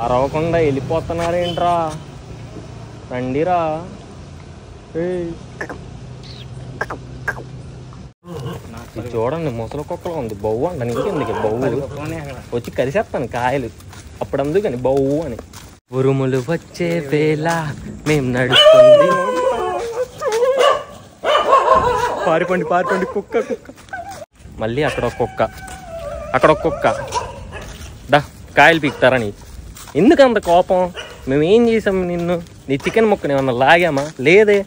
అరవకుండా వెళ్ళిపోతున్నారేంట్రా, రండిరా. చూడండి ముసలి కుక్కలు ఉంది, బౌ అంటాను. ఇంకెందుకు బౌ వచ్చి కలిసేస్తాను కాయలు అప్పుడు అందుకని బౌ అని. ఉరుములు వచ్చే వేళ మేము నడుస్తుంది. పారిపోండి పారిపోండి, కుక్క కుక్క. మళ్ళీ అక్కడ ఒక కుక్క, అక్కడ ఒక కుక్క. దా కాయలు పీకుతారా నీ? ఎందుకు అంత కోపం? మేము ఏం చేసాము నిన్ను? నీ చికెన్ ముక్కని ఏమన్నా లాగామా? లేదే.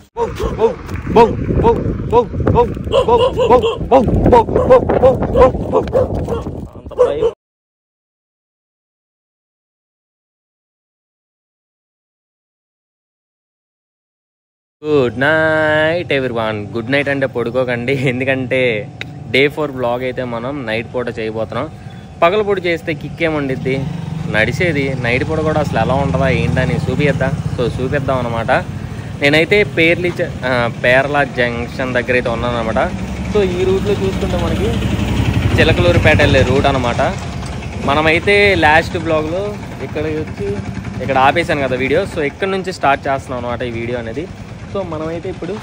Good night everyone. Good night అంటే పడుకోకండి, ఎందుకంటే డే 4 బ్లాగ్ అయితే మనం నైట్ పూట చేయబోతున్నాం. పగల పూట చేస్తే కిక్ ఏముండిద్ది, నడిచేది. నైట్ పూట కూడా అసలు ఎలా ఉంటుందా ఏంటని చూపిద్దాం అనమాట. నేనైతే పేర్ల జంక్షన్ దగ్గర అయితే ఉన్నాను అనమాట. సో ఈ రూట్లో చూసుకుంటే మనకి చిలకలూరుపేట వెళ్ళే రూట్ అనమాట. మనమైతే లాస్ట్ బ్లాగ్లో ఇక్కడ వచ్చి ఇక్కడ ఆపేసాను కదా వీడియో. సో ఇక్కడ నుంచి స్టార్ట్ చేస్తున్నాం అనమాట ఈ వీడియో అనేది. సో మనమైతే ఇప్పుడు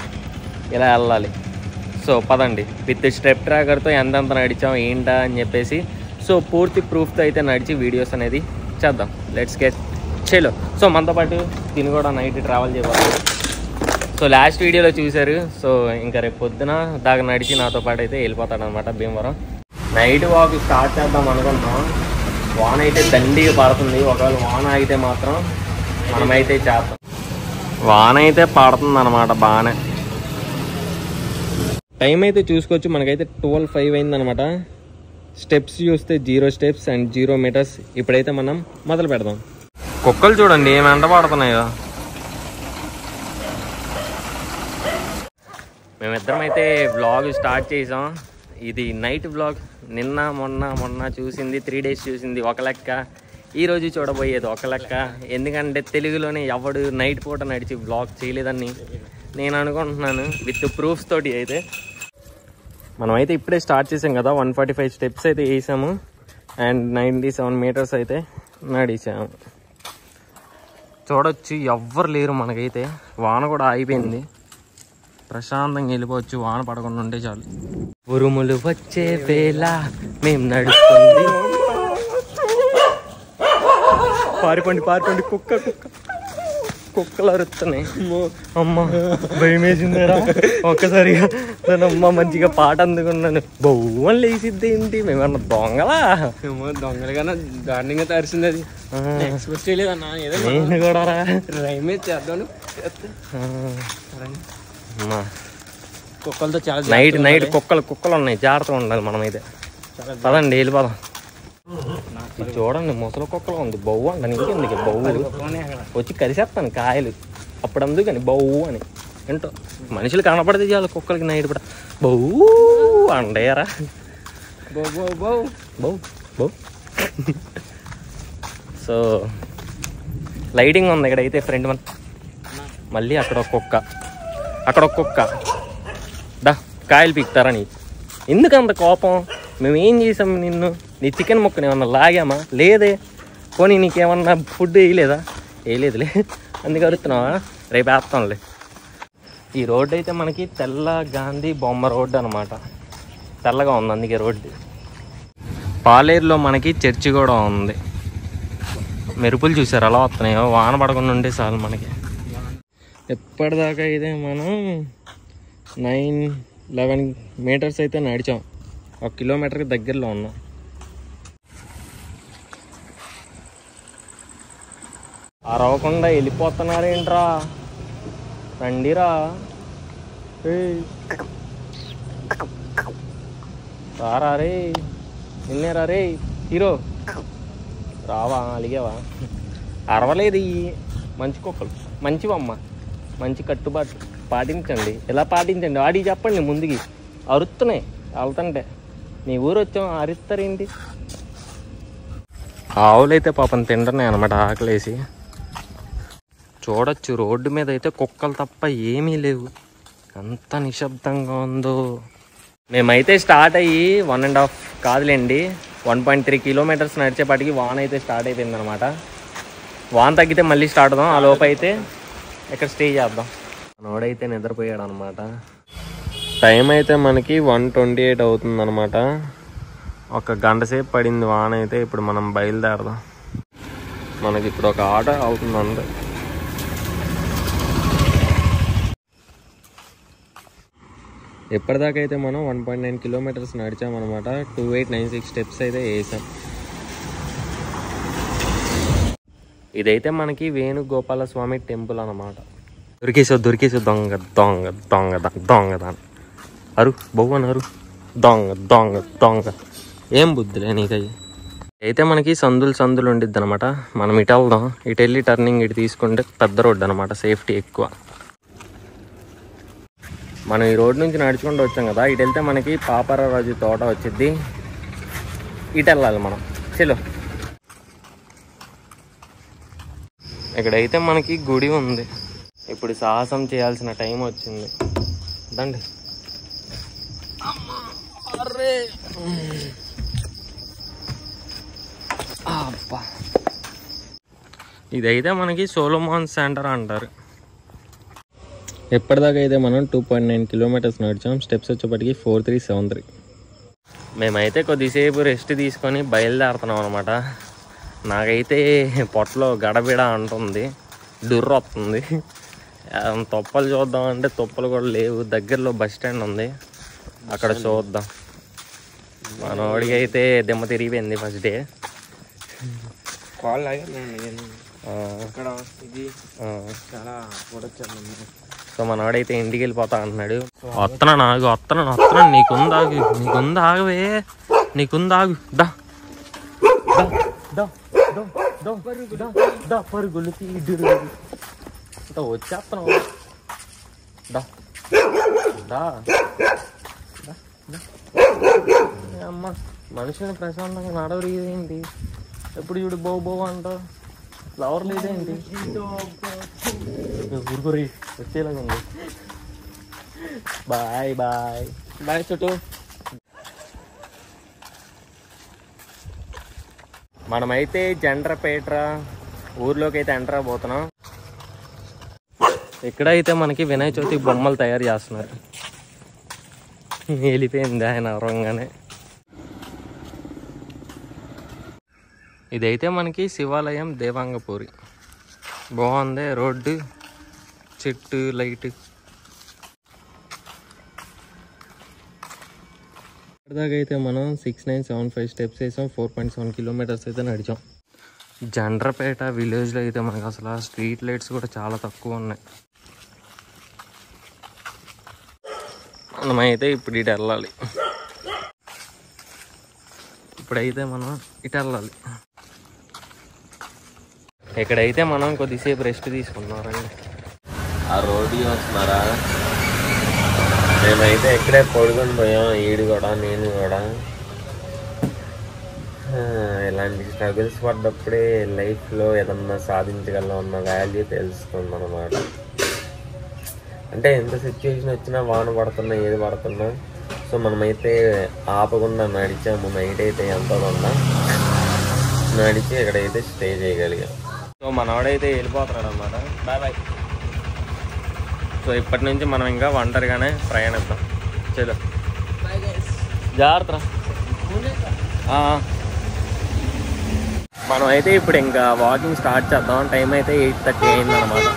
ఇలా వెళ్ళాలి. సో పదండి, విత్ స్టెప్ ట్రాకర్తో ఎంతెంత నడిచాం ఏంటా అని చెప్పేసి సో పూర్తి ప్రూఫ్తో అయితే నడిచి వీడియోస్ అనేది చేద్దాం. లెట్స్ గెట్ చలో. సో మనతో పాటు తిని కూడా నైట్ ట్రావెల్ చేయబోతుంది. సో లాస్ట్ వీడియోలో చూశారు. సో ఇంకా రేపు పొద్దున దాకా నడిచి నాతో పాటు అయితే వెళ్ళిపోతాడు అనమాట భీమవరం. నైట్ వాక్ స్టార్ట్ చేద్దాం అనుకుంటున్నాం. వాన అయితే దండిగా పడుతుంది. ఒకవేళ వాన అయితే మాత్రం మనమైతే చేద్దాం. వాన అయితే పడుతుంది అనమాట బాగానే. టైం అయితే చూసుకోవచ్చు, మనకైతే 12:05 అయిందనమాట. స్టెప్స్ చూస్తే 0 స్టెప్స్ అండ్ 0 మీటర్స్. ఇప్పుడైతే మనం మొదలు పెడదాం. కుక్కలు చూడండి ఏమి ఎండ పడుతున్నాయో. మేమిద్దరం అయితే వ్లాగ్ స్టార్ట్ చేసాం. ఇది నైట్ వ్లాగ్. నిన్న మొన్న చూసింది 3 డేస్ చూసింది ఒక లెక్క, ఈరోజు చూడబోయేది ఒక లెక్క. ఎందుకంటే తెలుగులోనే ఎవడు నైట్ పూట నడిచి వ్లాగ్ చేయలేదని నేను అనుకుంటున్నాను, విత్ ప్రూఫ్స్ తోటి. అయితే మనమైతే ఇప్పుడే స్టార్ట్ చేసాం కదా. 145 స్టెప్స్ అయితే వేసాము అండ్ 97 మీటర్స్ అయితే నడిచాము. చూడొచ్చు ఎవ్వరు లేరు మనకైతే. వాన కూడా ఆగిపోయింది, ప్రశాంతంగా వెళ్ళిపోవచ్చు. వాన పడకుండా ఉంటే చాలు. ఉరుములు వచ్చే వేళ మేము నడుస్తుంది. పారిపోండి పారిపోండి, కుక్క కుక్క. కుక్కలు అరుస్తున్నాయి. అమ్మ భయం వేసిందిరా ఒక్కసారిగా. అమ్మ మంచిగా పాట అందుకున్నాను. బొమ్మలు వేసిద్ది ఏంటి? మేమన్నా దొంగలా? దొంగలు కన్నా దారుణంగా తరిసింది. అది ఎక్స్పెక్ట్ చేయలేదన్నా. నేను కూడా రైమే చేద్దాను. కుక్కలతో చాలా నైట్ కుక్కలు ఉన్నాయి, జాగ్రత్తగా ఉండాలి మనమైతే. పదండి వెళ్ళిపోదాం. చూడండి ముసలి కుక్కలు ఉంది, బౌ అంటాను. ఇంకెందుకు బౌ వచ్చి కలిసేస్తాను కాయలు అప్పుడు అందుకని బౌ అని. ఏంటో మనుషులు కనపడితే చాలు కుక్కలకి నైట్ కూడా బౌ అండేయరా. బౌ సో లైటింగ్ ఉంది ఇక్కడైతే ఫ్రంట్ మన. మళ్ళీ అక్కడ ఒక కుక్క. దా కాయలు పీకుతారా నీ? ఎందుకు అంత కోపం? మేము ఏం చేసాము నిన్ను? నీ చికెన్ ముక్కని ఏమన్నా లాగామా? లేదే. పోనీ నీకేమన్నా ఫుడ్ వేయలేదా? వేయలేదులే, అందుకే అడుగుతున్నావా? రేపు వేస్తాంలే. ఈ రోడ్డు అయితే మనకి తెల్ల గాంధీ బొమ్మ రోడ్డు అనమాట. తెల్లగా ఉంది అందుకే రోడ్డు. పాలేరులో మనకి చర్చి కూడా ఉంది. మెరుపులు చూసారు అలా వస్తున్నాయో. వాన పడకుండా ఉంటే చాలు మనకి. ఎప్పటిదాకా అయితే మనం 9-11 మీటర్స్ అయితే నడిచాం. 1 కిలోమీటర్కి దగ్గరలో ఉన్నాం. అరవకుండా వెళ్ళిపోతున్నారేంట్రా, రండిరా. రారా రే, నిన్నేరా రే హీరో. రావా, అలిగావా? అరవలేదు. మంచి కుక్కలు మంచివమ్మ. మంచి కట్టుబాటు పాటించండి. ఎలా పాటించండి వాడికి చెప్పండి. ముందుకి అరుస్తున్నాయి వెళ్తుంటే. మీ ఊరు వచ్చాం అరుస్తారేంటి? ఆవులైతే పాపం తింటున్నాయి అనమాట ఆకలేసి. చూడొచ్చు రోడ్డు మీద అయితే కుక్కలు తప్ప ఏమీ లేవు. ఎంత నిశ్శబ్దంగా ఉందో. మేమైతే స్టార్ట్ అయ్యి 1.5 కాదులేండి 1.3 కిలోమీటర్స్ నడిచేపాటికి వాన అయితే స్టార్ట్ అయిపోయింది అనమాట. వాన్ తగ్గితే మళ్ళీ స్టార్ట్ అవుదాం. ఆ లోపు అయితే ఇక్కడ స్టే చేద్దాం. మనోడైతే నిద్రపోయాడు అనమాట. టైం అయితే మనకి 1:28 అవుతుంది అనమాట. ఒక గంట సేపు పడింది వాన అయితే. ఇప్పుడు మనం బయలుదేరదాం. మనకి ఇప్పుడు ఒక ఆటో అవుతుంది అంతే. ఎప్పటిదాకైతే మనం 1.9 కిలోమీటర్స్ నడిచామన్నమాట. 2896 స్టెప్స్ అయితే వేసాం. ఇదైతే మనకి వేణుగోపాల స్వామి టెంపుల్ అన్నమాట. దొరికేసావు దొంగ దొంగ దొంగ దొంగ దాని అరు బొవ్వను అరు దొంగ దొంగ దొంగ. ఏం బుద్ధిలే నీకయ్యి. అయితే మనకి సందులు ఉండిద్ది అనమాట. మనం ఇటు వెళ్దాం. ఇటు వెళ్ళి టర్నింగ్ ఇటు తీసుకుంటే పెద్ద రోడ్డు అనమాట, సేఫ్టీ ఎక్కువ. మనం ఈ రోడ్ నుంచి నడుచుకుంటూ వచ్చాం కదా. ఇటు వెళ్తే మనకి పాపరాజు తోట వచ్చిద్ది. ఇటు వెళ్ళాలి మనం. చలో. ఇక్కడైతే మనకి గుడి ఉంది. ఇప్పుడు సాహసం చేయాల్సిన టైం వచ్చింది. దండి. అబ్బా, ఇదైతే మనకి సోలోమాన్ సెంటర్ అంటారు. ఎప్పటిదాకా అయితే మనం 2.9 కిలోమీటర్స్ నడిచాం. స్టెప్స్ వచ్చేప్పటికి 4373. మేమైతే కొద్దిసేపు రెస్ట్ తీసుకొని బయలుదేరుతున్నాం అనమాట. నాకైతే పొట్టలో గడబిడ అంటుంది, డుర్ర వస్తుంది. తొప్పలు చూద్దామంటే తొప్పలు కూడా లేవు. దగ్గరలో బస్ స్టాండ్ ఉంది, అక్కడ చూద్దాం. మనోడికి అయితే దిమ్మ తిరిగిపోయింది ఫస్ట్ డే. సో మనోడైతే ఇంటికి వెళ్ళిపోతా అంటున్నాడు. వస్తున్నాను నీకుందా ఆగవే, నీకుందాగు. పరుగులు వచ్చేస్తున్నావు. అమ్మ, మనుషుని ప్రశాంతంగా నడవరేంటి? ఎప్పుడు చూడు బో అంటావు. ఫ్లవర్ లేదేంటి? ఊరుకోరి వచ్చేలాగా ఉంది. బాయ్ బాయ్ బాయ్ చుట్టూ. మనమైతే జండ్రపేట ఊర్లోకి అయితే ఎంటర్ అయిపోతున్నాం. ఇక్కడైతే మనకి వినాయక చవితి బొమ్మలు తయారు చేస్తున్నారు. వెళ్ళిపోయింది ఆయన అవరంగానే. ఇదైతే మనకి శివాలయం దేవాంగపూరి. బాగుంది రోడ్డు, చెట్టు, లైట్. ఇప్పటిదాకా అయితే మనం 6975 స్టెప్స్ వేసాం. 4.7 కిలోమీటర్స్ అయితే నడిచాం. జండ్రపేట విలేజ్లో అయితే మనకు అసలు స్ట్రీట్ లైట్స్ కూడా చాలా తక్కువ ఉన్నాయి. మనమైతే ఇప్పుడు ఇటు వెళ్ళాలి. ఇప్పుడైతే మనం ఇటు వెళ్ళాలి. ఇక్కడైతే మనం కొద్దిసేపు రెస్ట్ తీసుకుంటున్నారండి. ఆ రోడ్డు వస్తున్నారా? మేమైతే ఇక్కడే పడుకొని పోయాం. ఈడు కూడా, నేను కూడా. ఇలాంటి స్ట్రగుల్స్ పడ్డప్పుడే లైఫ్లో ఏదన్నా సాధించగలం అన్న వాల్యూ తెలుస్తుంది అన్నమాట. అంటే ఎంత సిచ్యువేషన్ వచ్చినా, వాన పడుతున్నా, ఏది పడుతున్నా, సో మనమైతే ఆపకుండా నడిచాము. నైట్ అయితే ఎంతో ఉందా నడిచి ఇక్కడైతే స్టే చేయగలిగాం. సో మనవాడైతే వెళ్ళిపోతున్నాడు అన్నమాట. Bye bye. సో ఇప్పటి నుంచి మనం ఇంకా ఒంటరిగానే ప్రయాణిద్దాం. చలో జాగ్రత్త. మనం అయితే ఇప్పుడు ఇంకా వాకింగ్ స్టార్ట్ చేద్దాం. టైం అయితే 8:30 అయింది అనమాట.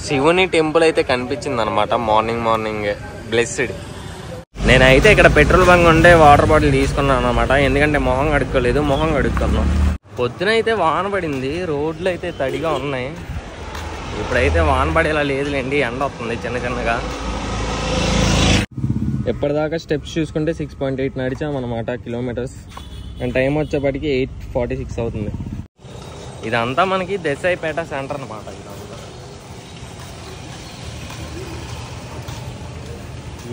శివుని టెంపుల్ అయితే కనిపించింది అనమాట మార్నింగే. బ్లెస్డ్. నేనైతే ఇక్కడ పెట్రోల్ బంక్ ఉండే వాటర్ బాటిల్ తీసుకున్నాను అనమాట. ఎందుకంటే మొహం కడుక్కోలేదు, మొహం కడుక్కున్నాం. పొద్దున అయితే వాన పడింది, రోడ్లు అయితే తడిగా ఉన్నాయి. ఇప్పుడైతే వాన పడేలా లేదులేండి, ఎండ వస్తుంది చిన్నగా. ఎప్పటిదాకా స్టెప్స్ చూసుకుంటే 6.8 నడిచామన్నమాట కిలోమీటర్స్. అండ్ టైం వచ్చేప్పటికి 8:46 అవుతుంది. ఇదంతా మనకి దేశాయిపేట సెంటర్ అనమాట. ఇదంతా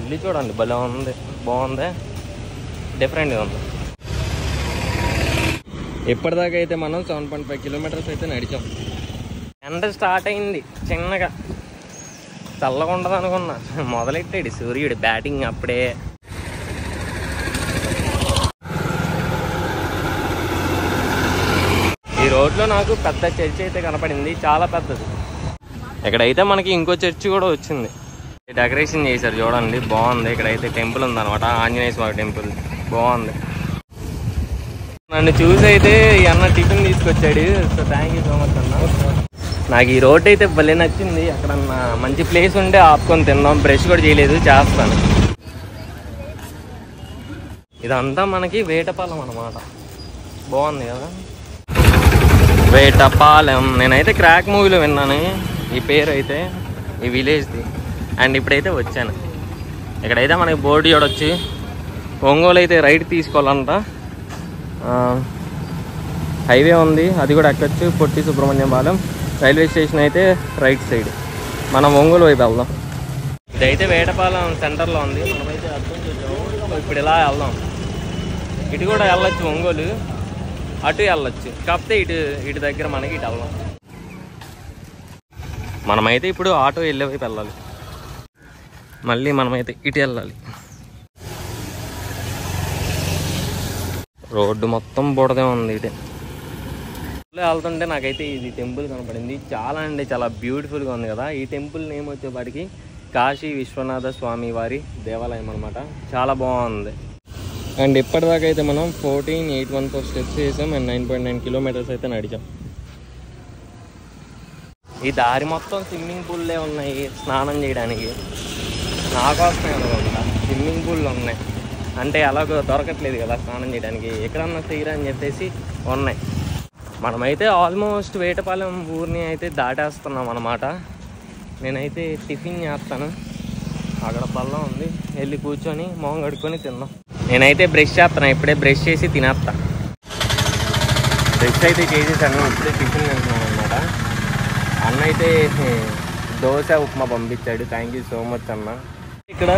ఇల్లు చూడండి, భలే ఉంది, బాగుంది, డిఫరెంట్గా ఉంది. ఎప్పటిదాకా అయితే మనం 7.5 కిలోమీటర్స్ అయితే నడిచాం. ఎండ స్టార్ట్ అయింది చిన్నగా, చల్లగా ఉండదు అనుకున్నా. మొదలెట్టాడు సూర్యుడు బ్యాటింగ్ అప్పుడే. ఈ రోడ్లో నాకు పెద్ద చర్చి అయితే కనపడింది, చాలా పెద్దది. ఇక్కడైతే మనకి ఇంకో చర్చి కూడా వచ్చింది, డెకరేషన్ చేశారు చూడండి, బాగుంది. ఇక్కడైతే టెంపుల్ ఉందన్నమాట, ఆంజనేయ స్వామి టెంపుల్, బాగుంది. నన్ను చూసి అయితే ఈ అన్న టిఫిన్ తీసుకొచ్చాడు, so thank you so much అన్న. నాకు ఈ రోడ్ అయితే భలే నచ్చింది. అక్కడ మంచి ప్లేస్ ఉంటే ఆపుకొని తిందాం. బ్రష్ కూడా చేయలేదు, చేస్తాను. ఇదంతా మనకి వేటపాలెం అన్నమాట, బాగుంది కదా వేటపాలెం. నేనైతే క్రాక్ మూవీలో విన్నాను ఈ పేరు అయితే, ఈ విలేజ్ది. అండ్ ఇప్పుడైతే వచ్చాను. ఇక్కడైతే మనకి బోర్డు చూడొచ్చు, ఒంగోలు అయితే రైట్ తీసుకోవాలంట. హైవే ఉంది, అది కూడా ఎక్కొచ్చు. పొట్టి సుబ్రహ్మణ్యం పాలెం రైల్వే స్టేషన్ అయితే రైట్ సైడ్. మనం ఒంగోలు వైపు వెళ్దాం. ఇదైతే వేటపాలెం సెంటర్లో ఉంది. మనమైతే అర్థం చేద్దాం. ఇప్పుడు ఇలా వెళ్దాం. ఇటు కూడా వెళ్ళొచ్చు, ఒంగోలు అటు వెళ్ళొచ్చు. కాకపోతే ఇటు దగ్గర మనకి ఇటు వెళ్దాం. మనమైతే ఇప్పుడు ఆటో వెళ్ళే వైపు వెళ్ళాలి, మళ్ళీ మనమైతే ఇటు వెళ్ళాలి. రోడ్డు మొత్తం బుడదే ఉంది. ఇటు వెళ్తుంటే నాకైతే ఇది టెంపుల్ కనపడింది, చాలా అంటే చాలా బ్యూటిఫుల్గా ఉంది కదా. ఈ టెంపుల్ నేమ్ వచ్చేపాటికి కాశీ విశ్వనాథ స్వామి వారి దేవాలయం అనమాట, చాలా బాగుంది. అండ్ ఇప్పటిదాకా అయితే మనం 14,814 స్టెప్స్ చేసాం అండ్ 9.9 కిలోమీటర్స్ అయితే నడిచాం. ఈ దారి మొత్తం స్విమ్మింగ్ పూల్లే ఉన్నాయి స్నానం చేయడానికి. నాకోసమే అనుకుంటా స్విమ్మింగ్ పూల్లు ఉన్నాయి, అంటే అలాగో దొరకట్లేదు కదా స్నానం చేయడానికి, ఎక్కడన్నా తీరా అని చెప్పేసి ఉన్నాయి. మనమైతే ఆల్మోస్ట్ వేటపాలెం ఊరిని అయితే దాటేస్తున్నాం అన్నమాట. నేనైతే టిఫిన్ చేస్తాను, అక్కడ పళ్ళం ఉంది, వెళ్ళి కూర్చొని మొహం కడుక్కొని తిందాం. నేనైతే బ్రష్ చేస్తాను, ఇప్పుడే బ్రష్ చేసి తినేస్తా. బ్రష్ అయితే చేసేసాను, ఇప్పుడే టిఫిన్ తింటున్నాను అనమాట. అన్న అయితే దోశ ఉప్మా పంపించాడు, థ్యాంక్ యూ సో మచ్ అన్న. ఇక్కడ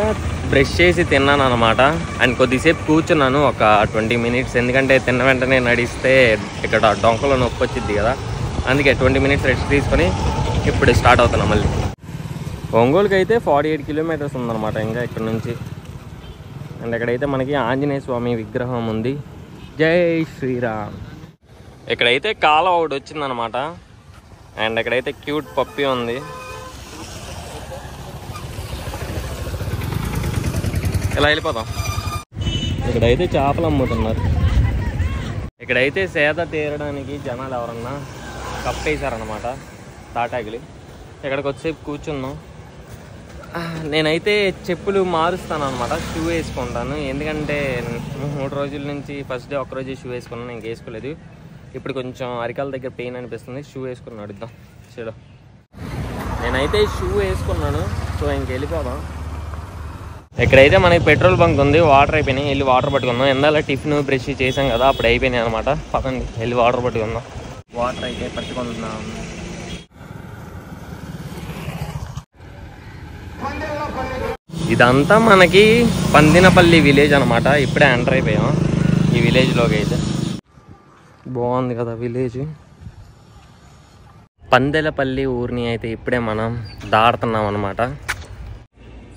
బ్రష్ చేసి తిన్నాను అనమాట. అండ్ కొద్దిసేపు కూర్చున్నాను, ఒక 20 మినిట్స్. ఎందుకంటే తిన్న వెంటనే నడిస్తే ఇక్కడ డొంకలో నొప్పి వచ్చింది కదా, అందుకే 20 మినిట్స్ రెస్ట్ తీసుకొని ఇప్పుడు స్టార్ట్ అవుతున్నాం మళ్ళీ. ఒంగోలుకి అయితే 48 కిలోమీటర్స్ ఉందన్నమాట ఇంకా ఇక్కడ నుంచి. అండ్ ఇక్కడైతే మనకి ఆంజనేయ స్వామి విగ్రహం ఉంది, జై శ్రీరామ్. ఇక్కడైతే కాలువ ఒకటి వచ్చిందనమాట. అండ్ ఇక్కడైతే క్యూట్ పప్పి ఉంది. ఇలా వెళ్ళిపోతాం. ఇక్కడైతే చేపలు అమ్ముతున్నారు. ఇక్కడైతే సేద తీరడానికి జనాలు ఎవరన్నా కప్పేశారనమాట తాటాకిలి. ఇక్కడికి వచ్చేపు కూర్చున్నాం. నేనైతే చెప్పులు మారుస్తాను అనమాట, షూ వేసుకుంటాను. ఎందుకంటే 3 రోజుల నుంచి ఫస్ట్ డే ఒక్కరోజు షూ వేసుకున్నాను, ఇంక వేసుకోలేదు. ఇప్పుడు కొంచెం అరికాల దగ్గర పెయిన్ అనిపిస్తుంది, షూ వేసుకుని నడుద్దాం. చూడు, నేనైతే షూ వేసుకున్నాను, సో ఇంక వెళ్ళిపోదాం. ఇక్కడైతే మనకి పెట్రోల్ బంక్ ఉంది, వాటర్ అయిపోయినాయి, వెళ్ళి వాటర్ పట్టుకుందాం. ఎందాల టిఫిన్ బ్రష్ చేసాం కదా, అప్పుడు అయిపోయినాయి అనమాట. పదండి వెళ్ళి వాటర్ పట్టుకుందాం. వాటర్ అయితే పట్టుకుంటున్నాం. ఇదంతా మనకి పందినపల్లి విలేజ్ అనమాట. ఇప్పుడే ఎంటర్ అయిపోయాం ఈ విలేజ్లోకి. అయితే బాగుంది కదా విలేజ్. పందెలపల్లి ఊరిని అయితే ఇప్పుడే మనం దాడుతున్నాం అనమాట.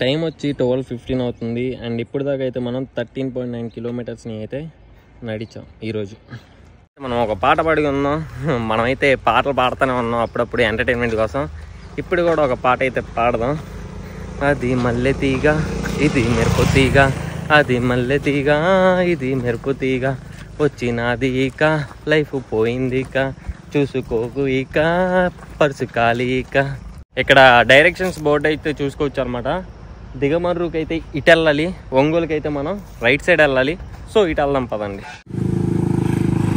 టైం వచ్చి 12:15 అవుతుంది. అండ్ ఇప్పుడు దాకా అయితే మనం 13.9 కిలోమీటర్స్ని అయితే నడిచాం ఈరోజు. మనం ఒక పాట పాడి ఉన్నాం, మనమైతే పాటలు పాడుతూనే ఉన్నాం అప్పుడప్పుడు ఎంటర్టైన్మెంట్ కోసం. ఇప్పుడు కూడా ఒక పాట అయితే పాడదాం. అది మల్లె తీగ ఇది మెరుపు తీగ, అది మల్లె తీగ ఇది మెరుపు తీగ, వచ్చినది ఇక లైఫ్ పోయింది ఇక, చూసుకోకు ఇక పర్సు ఖాళీ ఇక. ఇక్కడ డైరెక్షన్స్ బోర్డు అయితే చూసుకోవచ్చు అనమాట. దిగమర్రుకి అయితే ఇటు వెళ్ళాలి, ఒంగోలుకి అయితే మనం రైట్ సైడ్ వెళ్ళాలి. సో ఇటు వెళ్దాం పదండి.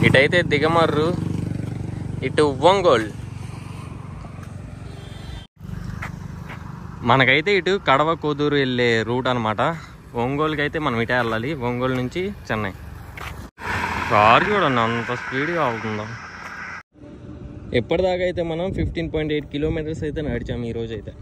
ఇటైతే దిగమర్రు, ఇటు ఒంగోలు. మనకైతే ఇటు కడవ కోదూరు వెళ్ళే రూట్ అనమాట. ఒంగోలుకి అయితే మనం ఇటే వెళ్ళాలి, ఒంగోలు నుంచి చెన్నై. కారు చూడండి అంత స్పీడ్గా అవుతుందో. ఇప్పటిదాకా అయితే మనం 15.8 కిలోమీటర్స్ అయితే నడిచాము ఈరోజు అయితే.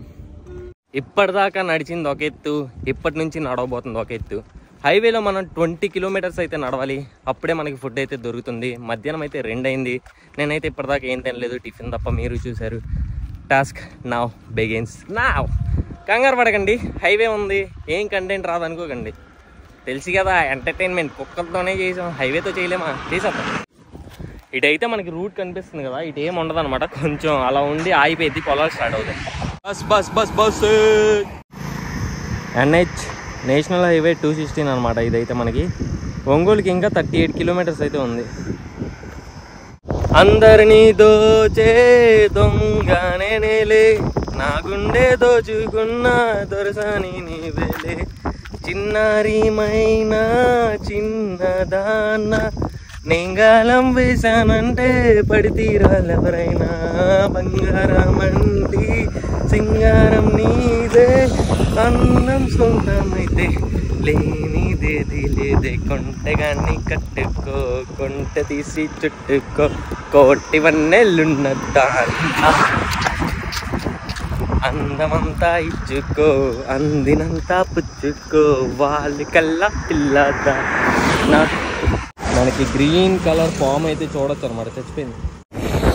ఇప్పటిదాకా నడిచింది ఒక ఎత్తు, ఇప్పటి నుంచి నడవబోతుంది ఒక ఎత్తు. హైవేలో మనం 20 కిలోమీటర్స్ అయితే నడవాలి, అప్పుడే మనకి ఫుడ్ అయితే దొరుకుతుంది. మధ్యాహ్నం అయితే 2 అయింది. నేనైతే ఇప్పటిదాకా ఏం తినలేదు, టిఫిన్ తప్ప. మీరు చూసారు. Task now begins now. కంగారు పడకండి, హైవే ఉంది, ఏం కంటెంట్ రాదనుకోకండి. తెలుసు కదా ఎంటర్టైన్మెంట్ కుక్కలతోనే చేసాం, హైవేతో చేయలేమా, చేసేద్దాం. ఇటైతే మనకి రూట్ కనిపిస్తుంది కదా, ఇటు ఏమి ఉండదు అనమాట. కొంచెం అలా ఉండి ఆగిపోయింది, పొలాలు స్టార్ట్ అవుతాయి. Bus bus bus bus NH national highway 216 అనమాట. ఇదైతే మనకి ఒంగోలుకి ఇంకా 38 కిలోమీటర్స్ అయితే ఉంది. అందరినీ దోచే దొంగనేలే, నా గుండె దోచుకున్న దొరసాని నీవేలే, చిన్నారిమైన చిన్నదాన్న నేంగాలం వేశానంటే పడితీరాలెవరైనా, బంగారం అండి సింగారం నీదే, అన్నం సొంతమైతే లేనిదేది లేదే, కొంటెగాన్ని కట్టుకో కొంట తీసి చుట్టుకో, కోటి వన్నెలున్నదా అందమంతా ఇచ్చుకో, అందినంతా పుచ్చుకో, వాళ్ళు కల్లా పిల్లదా. మనకి గ్రీన్ కలర్ ఫామ్ అయితే చూడొచ్చు అనమాట, చచ్చిపోయింది.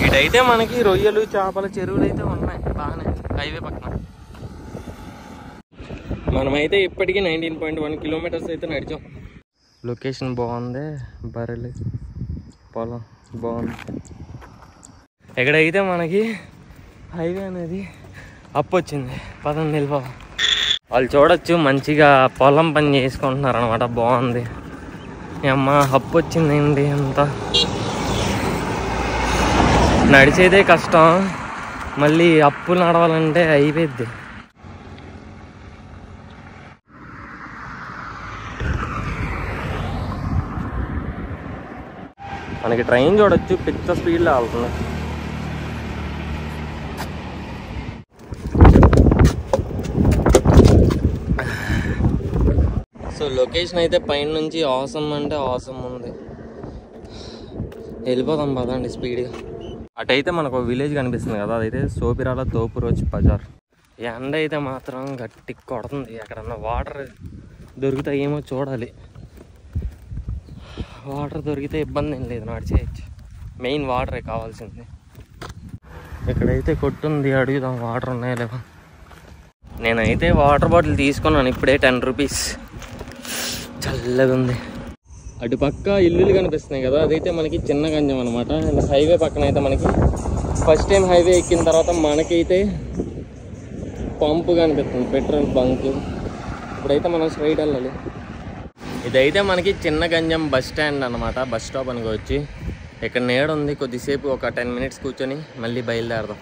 ఇటైతే మనకి రొయ్యలు చేపల చెరువులు అయితే ఉన్నాయి బాగానే హైవే పక్కన. మనమైతే ఇప్పటికీ 19.1 కిలోమీటర్స్ అయితే నడిచాం. లొకేషన్ బాగుంది, బర్రెలు పొలం బాగుంది. ఎక్కడైతే మనకి హైవే అనేది అప్పు వచ్చింది, పదండి వెళ్ళిపోవాలి. వాళ్ళు చూడొచ్చు మంచిగా పొలం పని చేసుకుంటున్నారు అనమాట, బాగుంది. అమ్మ అప్పు వచ్చిందండి. అంతా నడిచేదే కష్టం, మళ్ళీ అప్పులు నడవాలంటే అయిపోద్ది. మనకి ట్రైన్ చూడొచ్చు, పిచ్చ స్పీడ్లో వెళ్తుంది. సో లొకేషన్ అయితే పైన నుంచి ఆసమ్ అంటే ఆసమ్ ఉంది. వెళ్ళిపోదాం పదండి స్పీడ్గా. అటైతే మనకు విలేజ్ కనిపిస్తుంది కదా, అదైతే సోపిరాల తోపురోజ్ బజార్. ఎండ అయితే మాత్రం గట్టి కొడుతుంది. ఎక్కడన్నా వాటర్ దొరుకుతాయేమో చూడాలి. వాటర్ దొరికితే ఇబ్బంది ఏం లేదు, నడిచేయచ్చు. మెయిన్ వాటరే కావాల్సింది. ఇక్కడైతే కొట్టుంది, అడుగుదాం వాటర్ ఉన్నాయా లేవా. నేనైతే వాటర్ బాటిల్ తీసుకున్నాను ఇప్పుడే, 10 రూపీస్. చల్లగా ఉంది. అటుపక్క ఇల్లులు కనిపిస్తున్నాయి కదా, అదైతే మనకి చిన్న గంజం అనమాట. హైవే పక్కన అయితే మనకి ఫస్ట్ టైం హైవే ఎక్కిన తర్వాత మనకైతే పంపు కనిపిస్తుంది, పెట్రోల్ బంక్. ఇప్పుడైతే మనం స్ట్రైట్ వెళ్ళాలి. ఇదైతే మనకి చిన్న గంజం బస్ స్టాండ్ అనమాట, బస్ స్టాప్ అనుకోవచ్చు. ఇక్కడ నీడ ఉంది, కొద్దిసేపు ఒక 10 మినిట్స్ కూర్చొని మళ్ళీ బయలుదేరదాం.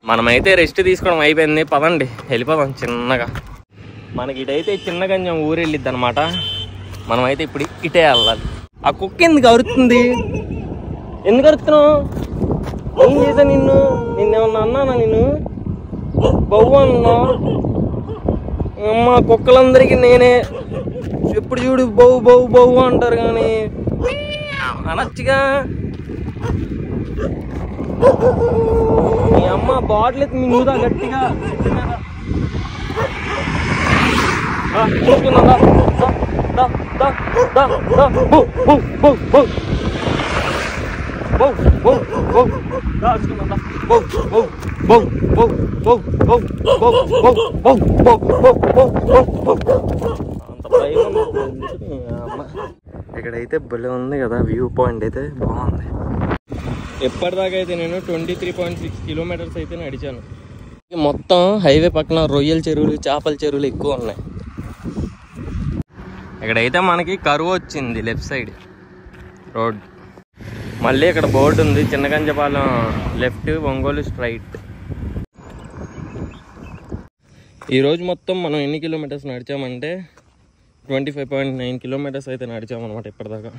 మనమైతే రెస్ట్ తీసుకోవడం అయిపోయింది, పదండి వెళ్ళిపోదాం చిన్నగా. మనకి ఇటైతే చిన్న గంజం ఊరు వెళ్ళిద్ది అనమాట. మనమైతే ఇప్పుడు ఇటే వెళ్ళాలి. ఆ కుక్క ఎందుకు అరుతుంది? ఎందుకు అరుతున్నావు? ఏం చేసా నిన్నేమన్నా అన్నానా? నిన్ను బవ్వు అన్నా? అమ్మ కుక్కలందరికీ నేనే ఎప్పుడు చూడు బవ్వు బవ్వు బవ్వు అంటారు, కానీ అనొచ్చుగా. మీ అమ్మ బాటిల్ ఎత్తి మింగుదా గట్టిగా. ఇక్కడైతే భలే ఉంది కదా, వ్యూ పాయింట్ అయితే బాగుంది. ఎప్పటిదాకా అయితే నేను 23.6 కిలోమీటర్స్ అయితే నడిచాను. మొత్తం హైవే పక్కన రొయ్యల చెరువులు చేపల చెరువులు ఎక్కువ ఉన్నాయి. ఇక్కడైతే మనకి కరువు వచ్చింది, లెఫ్ట్ సైడ్ రోడ్. మళ్ళీ ఇక్కడ బోర్డు ఉంది, చిన్నగంజపాలెం లెఫ్ట్, ఒంగోలు స్ట్రైట్. ఈరోజు మొత్తం మనం ఎన్ని కిలోమీటర్స్ నడిచామంటే 25.9 కిలోమీటర్స్ అయితే నడిచామన్నమాట ఇప్పటిదాకా.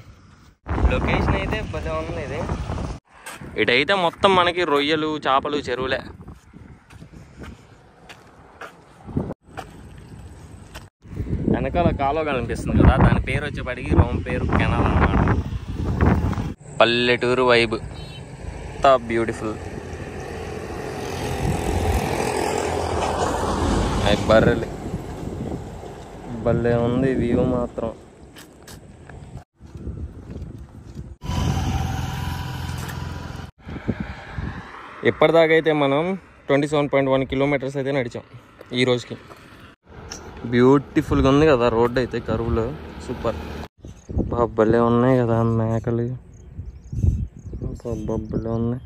లొకేషన్ అయితే భలే ఉంది. ఇది ఇటైతే మొత్తం మనకి రొయ్యలు చేపలు చెరువులే. వెనకాల కాలువ కనిపిస్తుంది కదా, దాని పేరు వచ్చేప్పటికి రోమ్ పేరు కెనాల్ అన్నమాట. పల్లెటూరు వైబ్, ఎంత బ్యూటిఫుల్. బర్రెలు భలే ఉంది వ్యూ మాత్రం. ఇప్పటిదాకా అయితే మనం 27.1 కిలోమీటర్స్ అయితే నడిచాం ఈ రోజుకి. బ్యూటిఫుల్గా ఉంది కదా రోడ్ అయితే, కరువులో సూపర్. బొబ్బలే ఉన్నాయి కదా మేకలు, బొబ్బలే ఉన్నాయి.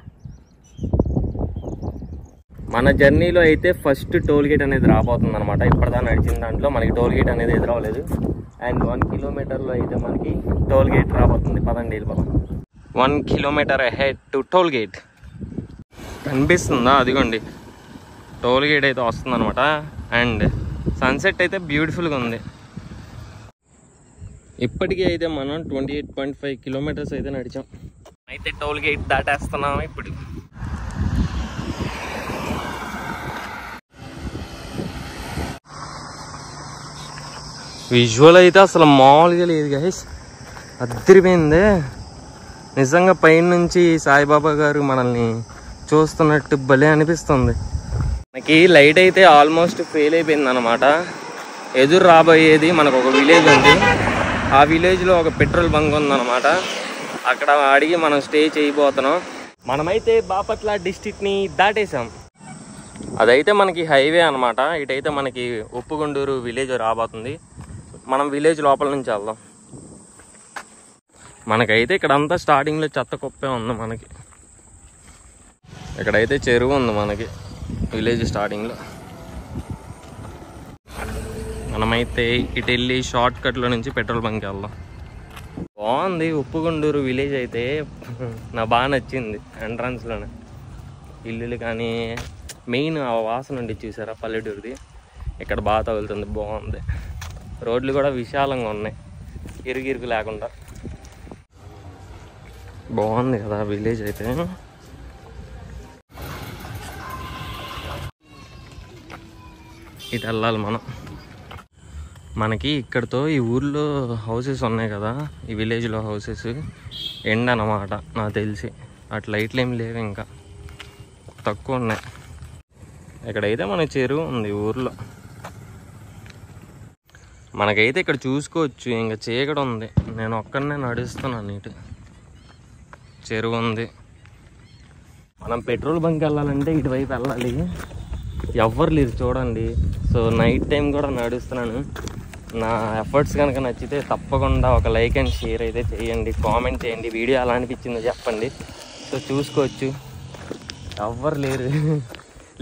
మన జర్నీలో అయితే ఫస్ట్ టోల్ గేట్ అనేది రాబోతుంది అనమాట. ఇప్పటిదా నడిచిన దాంట్లో మనకి టోల్ గేట్ అనేది ఎదురవలేదు. అండ్ 1 కిలోమీటర్లో అయితే మనకి టోల్ గేట్ రాబోతుంది. పదండి వెళ్ళిపోతాం. 1 kilometre ahead to toll gate. కనిపిస్తుందా? అదిగోండి టోల్ గేట్ అయితే వస్తుంది అనమాట. అండ్ సన్సెట్ అయితే బ్యూటిఫుల్గా ఉంది. ఇప్పటికీ అయితే మనం 28.5 కిలోమీటర్స్ అయితే నడిచాం. అయితే టోల్ గేట్ దాటేస్తున్నాం ఇప్పుడు. విజువల్ అయితే అసలు మామూలుగా లేదు గైస్, అదిరిపోయింది నిజంగా. పైనుంచి సాయిబాబా గారు మనల్ని చూస్తున్నట్టు భలే అనిపిస్తుంది. మనకి లైట్ అయితే ఆల్మోస్ట్ ఫెయిల్ అయిపోయింది అనమాట. ఎదురు రాబోయేది మనకు ఒక విలేజ్ ఉంది. ఆ విలేజ్లో ఒక పెట్రోల్ బంక్ ఉందన్నమాట. అక్కడ అడిగి మనం స్టే చేయబోతున్నాం. మనమైతే బాపట్ల డిస్ట్రిక్ట్ని దాటేసాం. అదైతే మనకి హైవే అనమాట. ఇటైతే మనకి ఉప్పుగుండూరు విలేజ్ రాబోతుంది. మనం విలేజ్ లోపల నుంచి వెళ్దాం. మనకైతే ఇక్కడంతా స్టార్టింగ్లో చెత్త కుప్పే ఉంది. మనకి ఇక్కడైతే చెరువు ఉంది మనకి విలేజ్ స్టార్టింగ్లో. మనమైతే ఇటు వెళ్ళి షార్ట్ కట్లో నుంచి పెట్రోల్ బంక్కి వెళ్దాం. బాగుంది ఉప్పుగుండూరు విలేజ్ అయితే, నాకు బాగా నచ్చింది. ఎంట్రన్స్లోనే ఇల్లులు కానీ మెయిన్ ఆ వాసన ఉండి చూసారా పల్లెటూరుది, ఇక్కడ బాగా తగులుతుంది. బాగుంది. రోడ్లు కూడా విశాలంగా ఉన్నాయి, ఇరుగిరుగు లేకుండా. బాగుంది కదా విలేజ్ అయితే. ఇటు వెళ్ళాలి మనం. మనకి ఇక్కడతో ఈ ఊర్లో హౌసెస్ ఉన్నాయి కదా, ఈ విలేజ్లో హౌసెస్ ఎండ్ అన్నమాట నాకు తెలిసి. అటు లైట్లు ఏమి లేవు, ఇంకా తక్కువ ఉన్నాయి. ఇక్కడైతే మన చెరువు ఉంది ఊర్లో. మనకైతే ఇక్కడ చూసుకోవచ్చు, ఇంకా చీకటి ఉంది. నేను ఒక్కడనే నడుస్తున్నాను. ఇటు చెరువు ఉంది. మనం పెట్రోల్ బంక్ వెళ్ళాలంటే ఇటువైపు వెళ్ళాలి. ఎవ్వరు లేరు చూడండి. సో నైట్ టైం కూడా నడుస్తున్నాను. నా ఎఫర్ట్స్ కనుక నచ్చితే తప్పకుండా ఒక లైక్ అండ్ షేర్ అయితే చేయండి, కామెంట్ చేయండి. వీడియో ఎలా అనిపించిందో చెప్పండి. సో చూసుకోవచ్చు, ఎవ్వరు లేరు.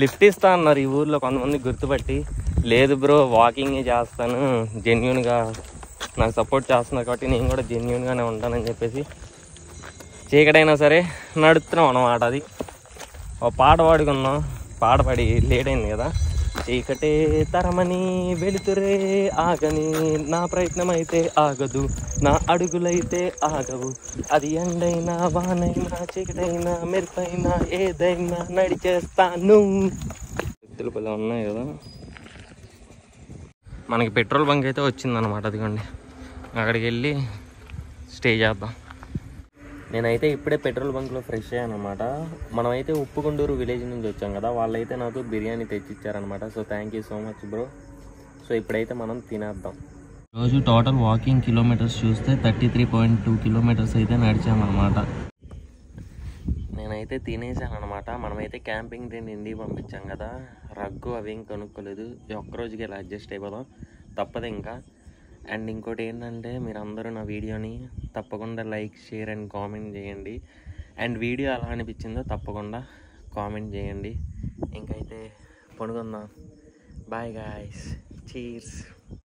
లిఫ్ట్ ఇస్తా అన్నారు ఈ ఊర్లో కొంతమంది గుర్తుపట్టి. లేదు బ్రో వాకింగే చేస్తాను, జెన్యూన్గా నాకు సపోర్ట్ చేస్తున్నారు కాబట్టి నేను కూడా జెన్యూన్గానే ఉంటానని చెప్పేసి చీకటైనా సరే నడుస్తున్నాం అన్నమాట. అది ఒక పాట పాడుకున్నాం. పాట పాడి లేట్ అయింది కదా. చీకటే తరమని వెలుతురే ఆగని, నా ప్రయత్నం అయితే ఆగదు, నా అడుగులైతే ఆగవు. అది ఎండైనా వానైనా చీకటైనా మెరుపైనా ఏదైనా నడిచేస్తాను. తెలుపులో ఉన్నాయి కదా. మనకి పెట్రోల్ బంక్ అయితే వచ్చిందనమాట. అదిగోండి అక్కడికి వెళ్ళి స్టే చేద్దాం. నేనైతే ఇప్పుడే పెట్రోల్ బంక్లో ఫ్రెష్ అయ్యాను అనమాట. మనమైతే ఉప్పుగుండూరు విలేజ్ నుంచి వచ్చాం కదా, వాళ్ళైతే నాకు బిర్యానీ తెచ్చిచ్చారనమాట. So thank you so much bro. So ఇప్పుడైతే మనం తినేద్దాం. రోజు టోటల్ వాకింగ్ కిలోమీటర్స్ చూస్తే 33.2 కిలోమీటర్స్ అయితే నడిచామన్నమాట. నేనైతే తినేసాను అనమాట. మనమైతే క్యాంపింగ్ టెంట్ ఇంటికి పంపించాం కదా, రగ్గు అవి ఏం కొనుక్కోలేదు. ఒక్కరోజుకి ఇలా అడ్జస్ట్ అయిపోదాం, తప్పదు ఇంకా. అండ్ ఇంకోటి ఏంటంటే, మీరందరూ నా వీడియోని తప్పకుండా లైక్, షేర్ అండ్ కామెంట్ చేయండి. అండ్ వీడియో ఎలా అనిపించిందో తప్పకుండా కామెంట్ చేయండి. ఇంకైతే పడుకుందాం. Bye guys, cheers.